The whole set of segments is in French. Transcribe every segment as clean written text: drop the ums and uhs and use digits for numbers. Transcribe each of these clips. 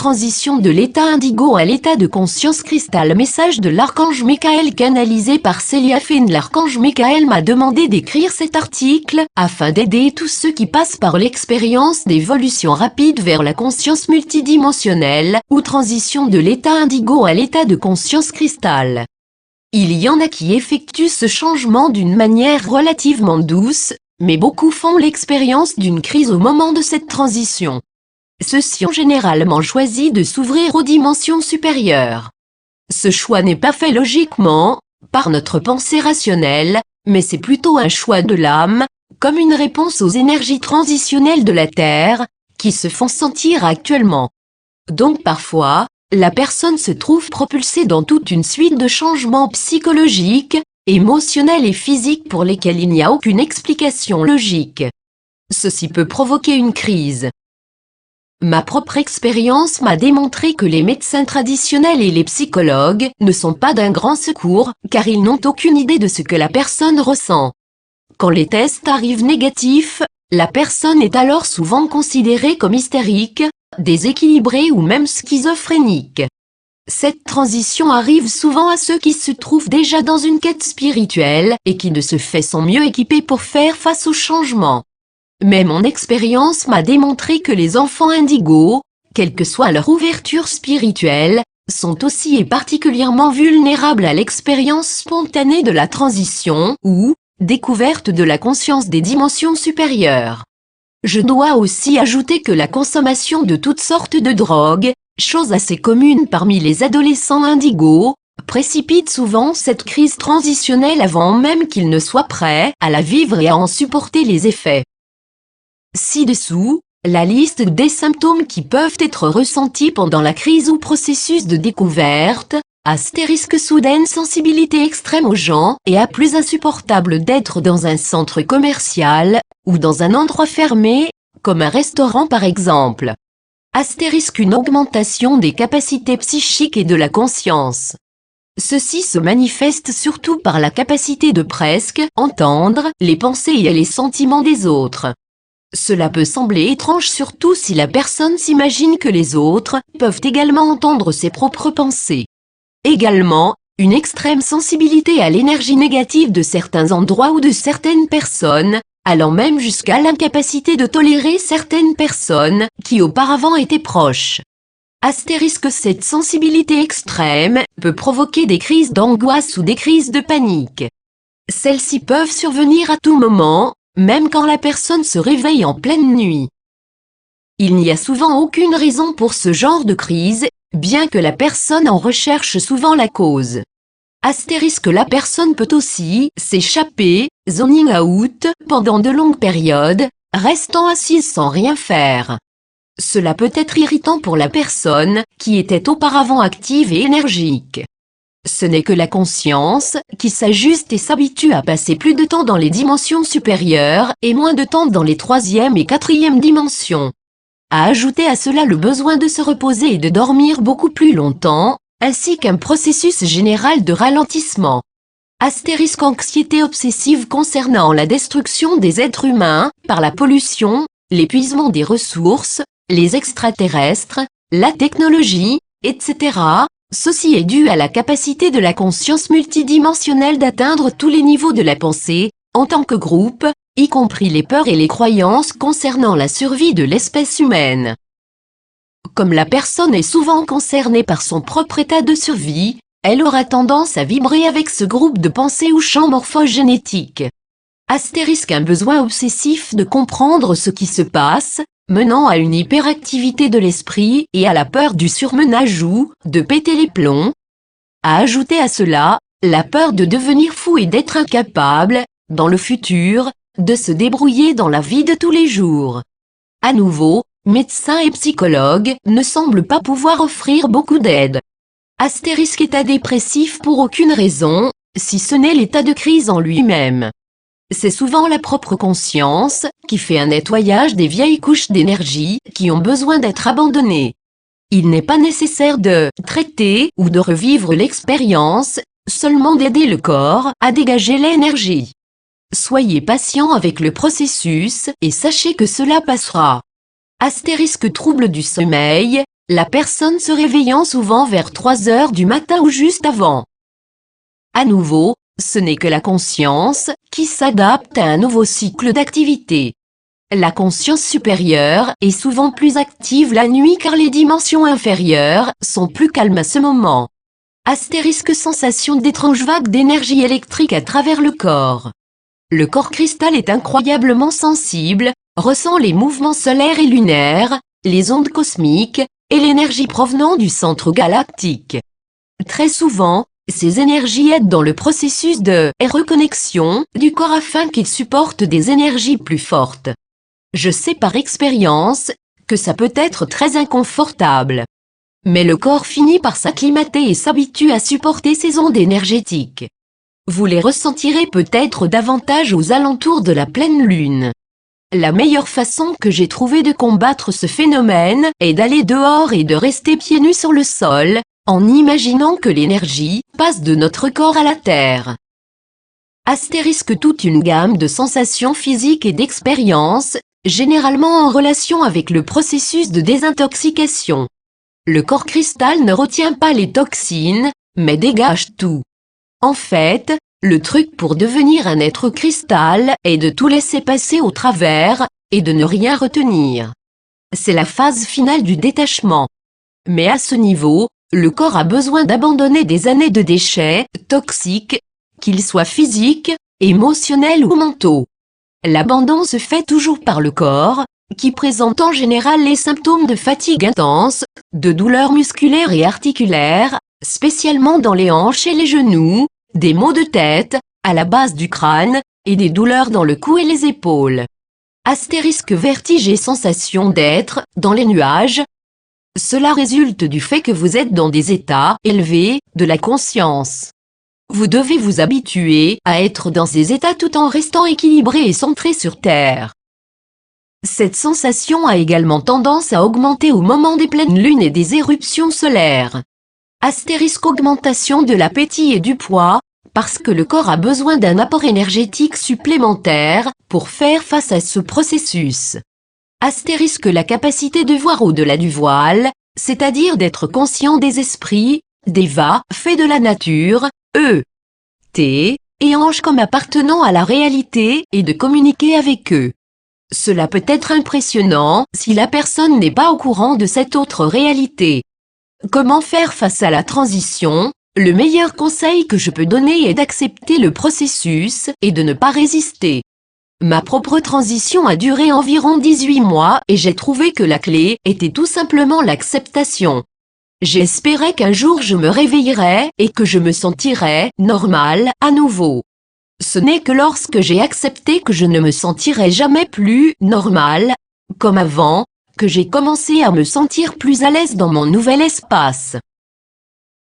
transition de l'état indigo à l'état de conscience cristal. Message de l'archange Michael canalisé par Célia Finn. L'archange Michael m'a demandé d'écrire cet article, afin d'aider tous ceux qui passent par l'expérience d'évolution rapide vers la conscience multidimensionnelle, ou transition de l'état indigo à l'état de conscience cristal. Il y en a qui effectuent ce changement d'une manière relativement douce, mais beaucoup font l'expérience d'une crise au moment de cette transition. Ceux-ci ont généralement choisi de s'ouvrir aux dimensions supérieures. Ce choix n'est pas fait logiquement, par notre pensée rationnelle, mais c'est plutôt un choix de l'âme, comme une réponse aux énergies transitionnelles de la Terre, qui se font sentir actuellement. Donc parfois, la personne se trouve propulsée dans toute une suite de changements psychologiques, émotionnels et physiques pour lesquels il n'y a aucune explication logique. Ceci peut provoquer une crise. Ma propre expérience m'a démontré que les médecins traditionnels et les psychologues ne sont pas d'un grand secours, car ils n'ont aucune idée de ce que la personne ressent. Quand les tests arrivent négatifs, la personne est alors souvent considérée comme hystérique, déséquilibrée ou même schizophrénique. Cette transition arrive souvent à ceux qui se trouvent déjà dans une quête spirituelle et qui de ce fait sont mieux équipés pour faire face au changement. Mais mon expérience m'a démontré que les enfants indigos, quelle que soit leur ouverture spirituelle, sont aussi et particulièrement vulnérables à l'expérience spontanée de la transition ou découverte de la conscience des dimensions supérieures. Je dois aussi ajouter que la consommation de toutes sortes de drogues, chose assez commune parmi les adolescents indigos, précipite souvent cette crise transitionnelle avant même qu'ils ne soient prêts à la vivre et à en supporter les effets. Ci-dessous, la liste des symptômes qui peuvent être ressentis pendant la crise ou processus de découverte. Astérisque soudaine sensibilité extrême aux gens et à plus insupportable d'être dans un centre commercial, ou dans un endroit fermé, comme un restaurant par exemple. Astérisque une augmentation des capacités psychiques et de la conscience. Ceci se manifeste surtout par la capacité de presque entendre les pensées et les sentiments des autres. Cela peut sembler étrange surtout si la personne s'imagine que les autres peuvent également entendre ses propres pensées. Également, une extrême sensibilité à l'énergie négative de certains endroits ou de certaines personnes, allant même jusqu'à l'incapacité de tolérer certaines personnes qui auparavant étaient proches. Astérisque cette sensibilité extrême peut provoquer des crises d'angoisse ou des crises de panique. Celles-ci peuvent survenir à tout moment, même quand la personne se réveille en pleine nuit. Il n'y a souvent aucune raison pour ce genre de crise, bien que la personne en recherche souvent la cause. Astérisque la personne peut aussi s'échapper, zoning out, pendant de longues périodes, restant assise sans rien faire. Cela peut être irritant pour la personne, qui était auparavant active et énergique. Ce n'est que la conscience, qui s'ajuste et s'habitue à passer plus de temps dans les dimensions supérieures, et moins de temps dans les 3e et 4e dimensions. À ajouter à cela le besoin de se reposer et de dormir beaucoup plus longtemps, ainsi qu'un processus général de ralentissement. Astérisque anxiété obsessive concernant la destruction des êtres humains, par la pollution, l'épuisement des ressources, les extraterrestres, la technologie, etc. Ceci est dû à la capacité de la conscience multidimensionnelle d'atteindre tous les niveaux de la pensée, en tant que groupe, y compris les peurs et les croyances concernant la survie de l'espèce humaine. Comme la personne est souvent concernée par son propre état de survie, elle aura tendance à vibrer avec ce groupe de pensée ou champ morphogénétique. Astérisque un besoin obsessif de comprendre ce qui se passe, menant à une hyperactivité de l'esprit et à la peur du surmenage ou de péter les plombs. À ajouter à cela, la peur de devenir fou et d'être incapable, dans le futur, de se débrouiller dans la vie de tous les jours. À nouveau, médecins et psychologues ne semblent pas pouvoir offrir beaucoup d'aide. Astérisque état dépressif pour aucune raison, si ce n'est l'état de crise en lui-même. C'est souvent la propre conscience qui fait un nettoyage des vieilles couches d'énergie qui ont besoin d'être abandonnées. Il n'est pas nécessaire de traiter ou de revivre l'expérience, seulement d'aider le corps à dégager l'énergie. Soyez patient avec le processus et sachez que cela passera. Astérisque trouble du sommeil, la personne se réveillant souvent vers 3 heures du matin ou juste avant. À nouveau, ce n'est que la conscience qui s'adapte à un nouveau cycle d'activité. La conscience supérieure est souvent plus active la nuit car les dimensions inférieures sont plus calmes à ce moment. Astérisque sensation d'étranges vagues d'énergie électrique à travers le corps. Le corps cristal est incroyablement sensible, ressent les mouvements solaires et lunaires, les ondes cosmiques, et l'énergie provenant du centre galactique. Très souvent, ces énergies aident dans le processus de reconnexion du corps afin qu'il supporte des énergies plus fortes. Je sais par expérience que ça peut être très inconfortable. Mais le corps finit par s'acclimater et s'habitue à supporter ces ondes énergétiques. Vous les ressentirez peut-être davantage aux alentours de la pleine lune. La meilleure façon que j'ai trouvé de combattre ce phénomène est d'aller dehors et de rester pieds nus sur le sol, en imaginant que l'énergie passe de notre corps à la terre. Astérisque toute une gamme de sensations physiques et d'expériences, généralement en relation avec le processus de désintoxication. Le corps cristal ne retient pas les toxines, mais dégage tout. En fait, le truc pour devenir un être cristal est de tout laisser passer au travers, et de ne rien retenir. C'est la phase finale du détachement. Mais à ce niveau, le corps a besoin d'abandonner des années de déchets toxiques, qu'ils soient physiques, émotionnels ou mentaux. L'abandon se fait toujours par le corps, qui présente en général les symptômes de fatigue intense, de douleurs musculaires et articulaires, spécialement dans les hanches et les genoux, des maux de tête, à la base du crâne, et des douleurs dans le cou et les épaules. Astérisque vertige et sensation d'être dans les nuages. Cela résulte du fait que vous êtes dans des états élevés de la conscience. Vous devez vous habituer à être dans ces états tout en restant équilibré et centré sur Terre. Cette sensation a également tendance à augmenter au moment des pleines lunes et des éruptions solaires. Astérisque augmentation de l'appétit et du poids, parce que le corps a besoin d'un apport énergétique supplémentaire pour faire face à ce processus. Astérisque la capacité de voir au-delà du voile, c'est-à-dire d'être conscient des esprits, des faits de la nature, et anges comme appartenant à la réalité et de communiquer avec eux. Cela peut être impressionnant si la personne n'est pas au courant de cette autre réalité. Comment faire face à la transition? Le meilleur conseil que je peux donner est d'accepter le processus et de ne pas résister. Ma propre transition a duré environ 18 mois et j'ai trouvé que la clé était tout simplement l'acceptation. J'espérais qu'un jour je me réveillerais et que je me sentirais normal à nouveau. Ce n'est que lorsque j'ai accepté que je ne me sentirais jamais plus normal, comme avant, que j'ai commencé à me sentir plus à l'aise dans mon nouvel espace.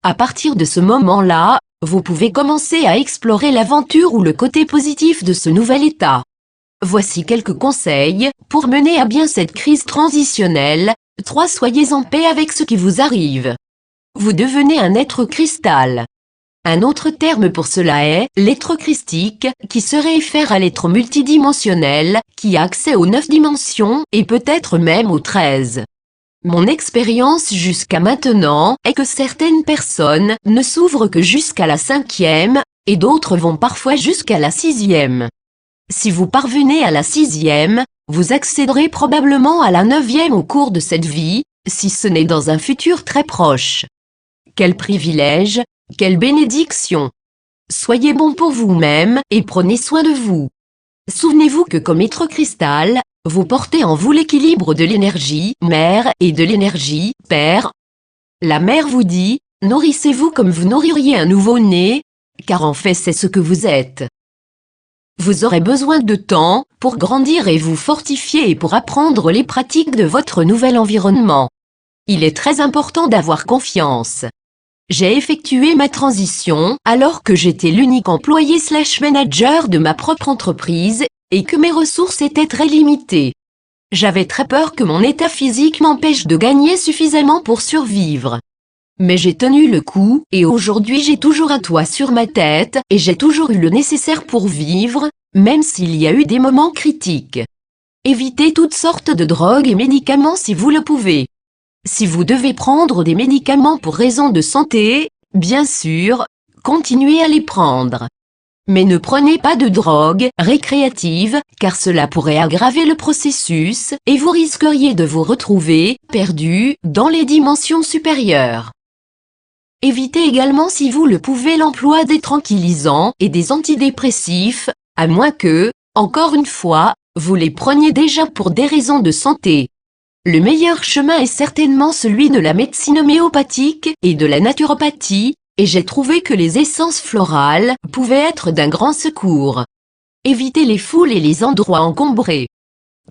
À partir de ce moment-là, vous pouvez commencer à explorer l'aventure ou le côté positif de ce nouvel état. Voici quelques conseils pour mener à bien cette crise transitionnelle. 3. Soyez en paix avec ce qui vous arrive. Vous devenez un être cristal. Un autre terme pour cela est l'être christique, qui se réfère à l'être multidimensionnel, qui a accès aux 9 dimensions et peut-être même aux 13. Mon expérience jusqu'à maintenant est que certaines personnes ne s'ouvrent que jusqu'à la 5e, et d'autres vont parfois jusqu'à la 6e. Si vous parvenez à la 6e, vous accéderez probablement à la 9e au cours de cette vie, si ce n'est dans un futur très proche. Quel privilège, quelle bénédiction! Soyez bon pour vous-même et prenez soin de vous. Souvenez-vous que comme être cristal, vous portez en vous l'équilibre de l'énergie mère et de l'énergie père. La mère vous dit, nourrissez-vous comme vous nourririez un nouveau-né, car en fait c'est ce que vous êtes. Vous aurez besoin de temps pour grandir et vous fortifier et pour apprendre les pratiques de votre nouvel environnement. Il est très important d'avoir confiance. J'ai effectué ma transition alors que j'étais l'unique employé/manager de ma propre entreprise et que mes ressources étaient très limitées. J'avais très peur que mon état physique m'empêche de gagner suffisamment pour survivre. Mais j'ai tenu le coup et aujourd'hui j'ai toujours un toit sur ma tête et j'ai toujours eu le nécessaire pour vivre, même s'il y a eu des moments critiques. Évitez toutes sortes de drogues et médicaments si vous le pouvez. Si vous devez prendre des médicaments pour raison de santé, bien sûr, continuez à les prendre. Mais ne prenez pas de drogue récréative, car cela pourrait aggraver le processus, et vous risqueriez de vous retrouver perdu dans les dimensions supérieures. Évitez également si vous le pouvez l'emploi des tranquillisants et des antidépressifs, à moins que, encore une fois, vous les preniez déjà pour des raisons de santé. Le meilleur chemin est certainement celui de la médecine homéopathique et de la naturopathie, et j'ai trouvé que les essences florales pouvaient être d'un grand secours. Évitez les foules et les endroits encombrés.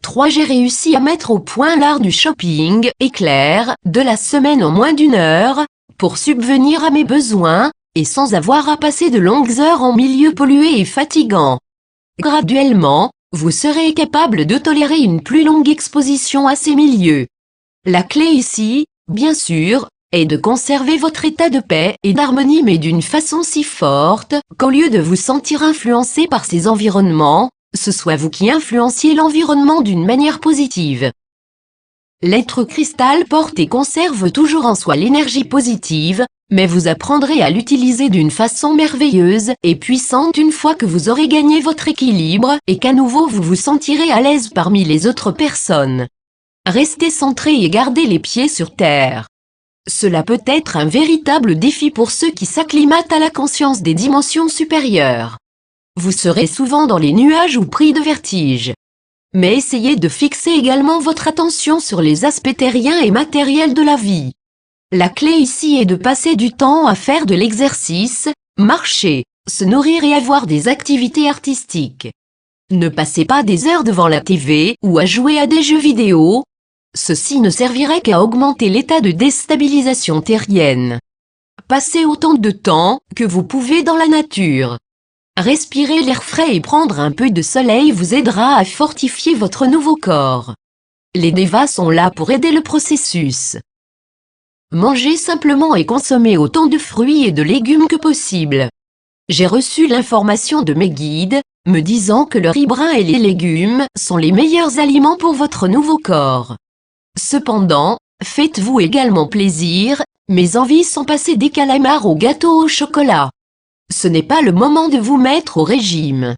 3. J'ai réussi à mettre au point l'art du shopping éclair de la semaine en moins d'1 heure, pour subvenir à mes besoins, et sans avoir à passer de longues heures en milieu pollué et fatigant. Graduellement, vous serez capable de tolérer une plus longue exposition à ces milieux. La clé ici, bien sûr, est de conserver votre état de paix et d'harmonie, mais d'une façon si forte qu'au lieu de vous sentir influencé par ces environnements, ce soit vous qui influenciez l'environnement d'une manière positive. L'être cristal porte et conserve toujours en soi l'énergie positive, mais vous apprendrez à l'utiliser d'une façon merveilleuse et puissante une fois que vous aurez gagné votre équilibre et qu'à nouveau vous vous sentirez à l'aise parmi les autres personnes. Restez centré et gardez les pieds sur terre. Cela peut être un véritable défi pour ceux qui s'acclimatent à la conscience des dimensions supérieures. Vous serez souvent dans les nuages ou pris de vertige. Mais essayez de fixer également votre attention sur les aspects terriens et matériels de la vie. La clé ici est de passer du temps à faire de l'exercice, marcher, se nourrir et avoir des activités artistiques. Ne passez pas des heures devant la TV ou à jouer à des jeux vidéo. Ceci ne servirait qu'à augmenter l'état de déstabilisation terrienne. Passez autant de temps que vous pouvez dans la nature. Respirer l'air frais et prendre un peu de soleil vous aidera à fortifier votre nouveau corps. Les devas sont là pour aider le processus. Mangez simplement et consommez autant de fruits et de légumes que possible. J'ai reçu l'information de mes guides, me disant que le riz brun et les légumes sont les meilleurs aliments pour votre nouveau corps. Cependant, faites-vous également plaisir, mes envies sont passées des calamars au gâteau au chocolat. Ce n'est pas le moment de vous mettre au régime.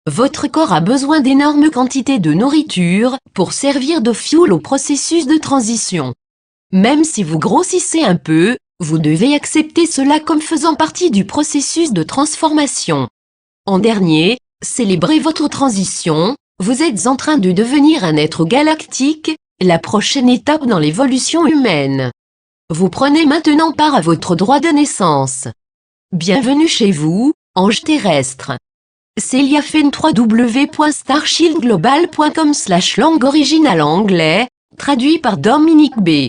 Votre corps a besoin d'énormes quantités de nourriture pour servir de fioul au processus de transition. Même si vous grossissez un peu, vous devez accepter cela comme faisant partie du processus de transformation. En dernier, célébrez votre transition, vous êtes en train de devenir un être galactique, la prochaine étape dans l'évolution humaine. Vous prenez maintenant part à votre droit de naissance. Bienvenue chez vous, ange terrestre. Celia Fenn, www.starshieldglobal.com/langue originale anglais, traduit par Dominique B.